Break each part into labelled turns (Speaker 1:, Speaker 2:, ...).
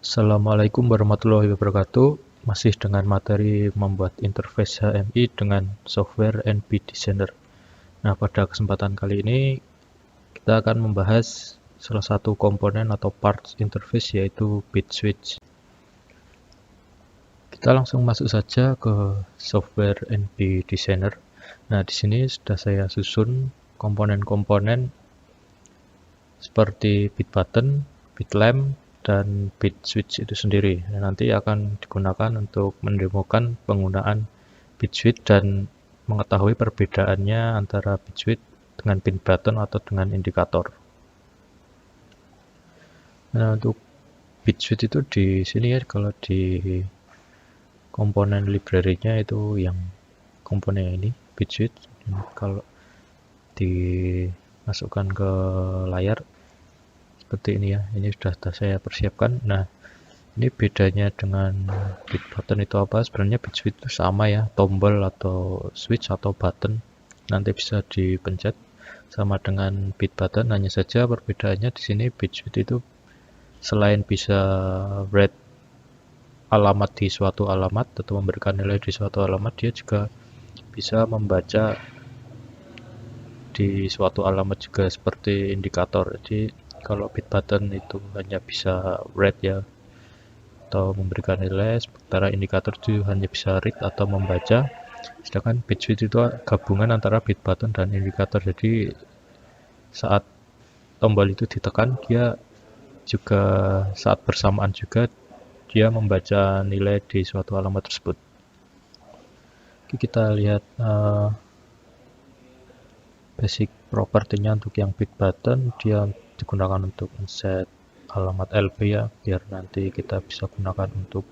Speaker 1: Assalamualaikum warahmatullahi wabarakatuh. Masih dengan materi membuat interface HMI dengan software NP Designer. Nah, pada kesempatan kali ini kita akan membahas salah satu komponen atau parts interface yaitu bit switch. Kita langsung masuk saja ke software NP Designer. Nah, di sini sudah saya susun komponen-komponen seperti bit button, bit lamp, dan bit switch itu sendiri. Nanti akan digunakan untuk mendemokan penggunaan bit switch dan mengetahui perbedaannya antara bit switch dengan pin button atau dengan indikator. Nah, untuk bit switch itu di sini ya, kalau di komponen library-nya itu yang komponen ini bit switch. Kalau dimasukkan ke layar seperti ini ya, ini sudah saya persiapkan. Nah, ini bedanya dengan bit button itu apa? Sebenarnya bit switch itu sama ya, tombol atau switch atau button nanti bisa dipencet. Sama dengan bit button, hanya saja perbedaannya di sini bit switch itu selain bisa read alamat di suatu alamat atau memberikan nilai di suatu alamat, dia juga bisa membaca di suatu alamat juga seperti indikator. Jadi kalau bit button itu hanya bisa read ya, atau memberikan nilai, sementara indikator itu hanya bisa read atau membaca. Sedangkan bit switch itu gabungan antara bit button dan indikator. Jadi saat tombol itu ditekan, dia juga saat bersamaan juga dia membaca nilai di suatu alamat tersebut. Oke, kita lihat basic propertinya. Untuk yang bit button, dia digunakan untuk set alamat LB ya, biar nanti kita bisa gunakan untuk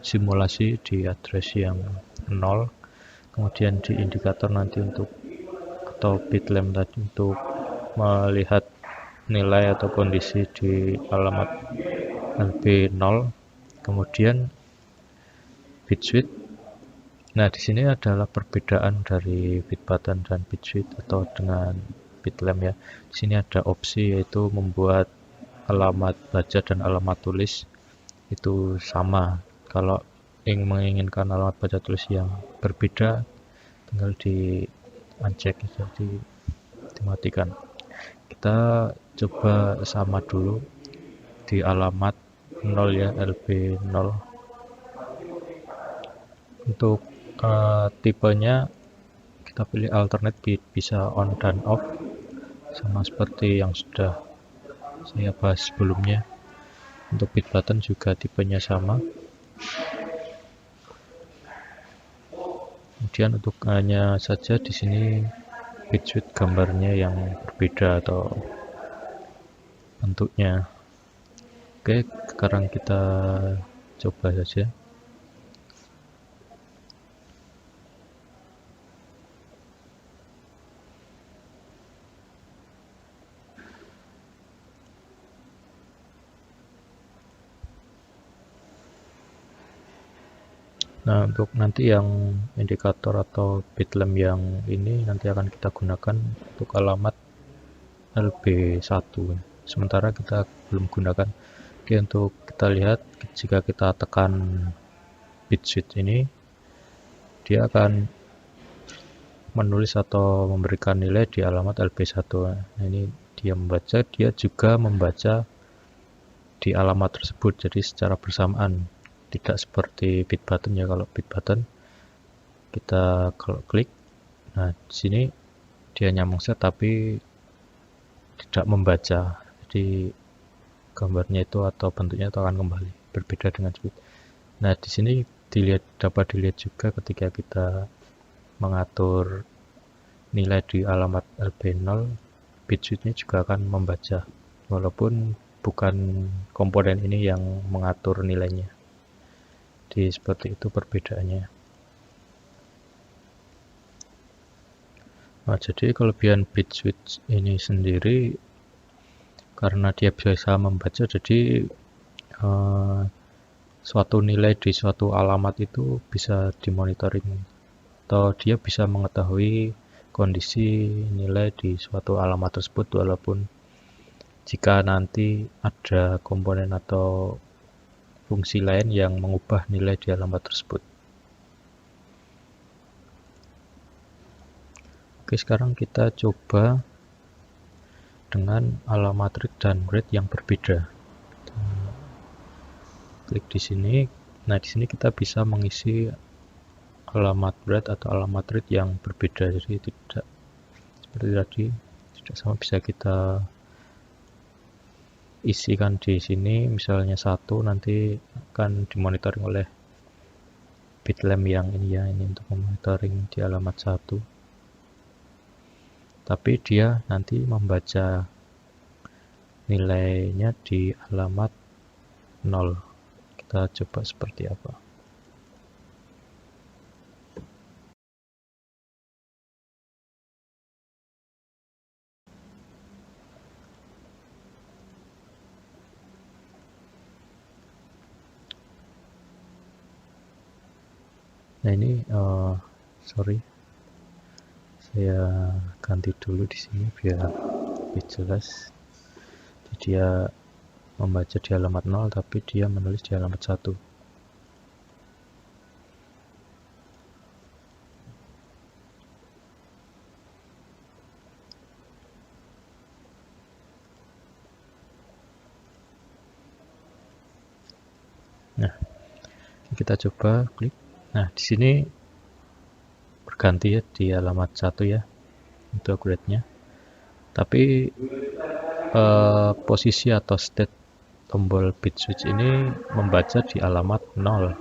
Speaker 1: simulasi di address yang 0. Kemudian di indikator nanti untuk atau bit lamp tadi untuk melihat nilai atau kondisi di alamat LB0. Kemudian bit switch. Nah, di sini adalah perbedaan dari bit button dan bit switch atau dengan bit lamp ya. Di sini ada opsi yaitu membuat alamat baca dan alamat tulis itu sama. Kalau menginginkan alamat baca tulis yang berbeda, tinggal di uncheck, jadi dimatikan. Kita coba sama dulu di alamat 0 ya, LB0. Untuk tipenya kita pilih alternate bit, bisa on dan off, sama seperti yang sudah saya bahas sebelumnya. Untuk bit button juga tipenya sama. Kemudian untuk hanya saja di sini bit switch gambarnya yang berbeda atau bentuknya. Oke, sekarang kita coba saja. Nah, untuk nanti yang indikator atau bit lamp yang ini nanti akan kita gunakan untuk alamat LB1. Sementara kita belum gunakan. Oke, untuk kita lihat jika kita tekan bit switch ini, dia akan menulis atau memberikan nilai di alamat LB1. Nah, ini dia membaca, dia juga membaca di alamat tersebut, jadi secara bersamaan. Tidak seperti bit button ya. Kalau bit button kita kalau klik, nah di sini dia nyambung set tapi tidak membaca, jadi gambarnya itu atau bentuknya itu akan kembali berbeda dengan switch. Nah, di sini dapat dilihat juga ketika kita mengatur nilai di alamat LB0, bit switch-nya juga akan membaca walaupun bukan komponen ini yang mengatur nilainya. Jadi seperti itu perbedaannya. Nah, jadi kelebihan bit switch ini sendiri karena dia biasa membaca, jadi suatu nilai di suatu alamat itu bisa dimonitoring atau dia bisa mengetahui kondisi nilai di suatu alamat tersebut, walaupun jika nanti ada komponen atau fungsi lain yang mengubah nilai di alamat tersebut. Oke, sekarang kita coba dengan alamat read dan write yang berbeda. Klik di sini. Nah, di sini kita bisa mengisi alamat write atau alamat read yang berbeda. Jadi tidak seperti tadi, tidak sama, bisa kita isikan di sini. Misalnya 1 nanti akan dimonitoring oleh bitlamp yang ini ya, ini untuk memonitoring di alamat 1. Tapi dia nanti membaca nilainya di alamat 0. Kita coba seperti apa. Nah, ini sorry, saya ganti dulu di sini biar lebih jelas. Jadi dia membaca di alamat 0 tapi dia menulis di alamat 1. Nah, kita coba klik. Nah, di sini berganti ya di alamat 1 ya untuk grade-nya. Tapi posisi atau state tombol bit switch ini membaca di alamat 0.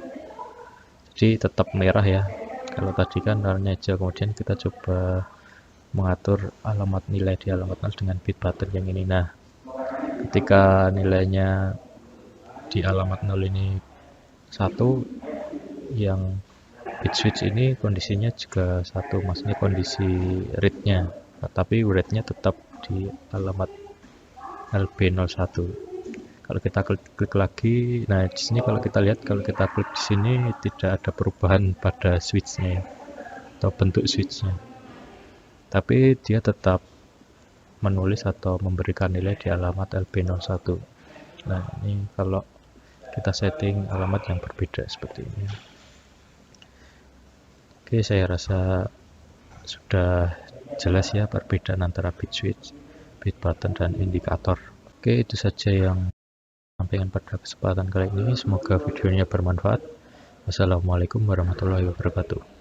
Speaker 1: Jadi tetap merah ya. Kalau tadi kan warnanya hijau, kemudian kita coba mengatur alamat nilai di alamat 0 dengan bit button yang ini. Nah, ketika nilainya di alamat 0 ini 1, yang bit switch ini kondisinya juga 1, maksudnya kondisi read-nya, tapi read-nya tetap di alamat LB01. Kalau kita klik lagi, nah di sini kalau kita lihat, kalau kita klik di sini tidak ada perubahan pada switch-nya atau bentuk switch-nya, tapi dia tetap menulis atau memberikan nilai di alamat LB01. Nah, ini kalau kita setting alamat yang berbeda seperti ini. Oke, saya rasa sudah jelas ya perbedaan antara bit switch, bit button, dan indikator. Oke, itu saja yang sampaikan pada kesempatan kali ini. Semoga videonya bermanfaat. Wassalamualaikum warahmatullahi wabarakatuh.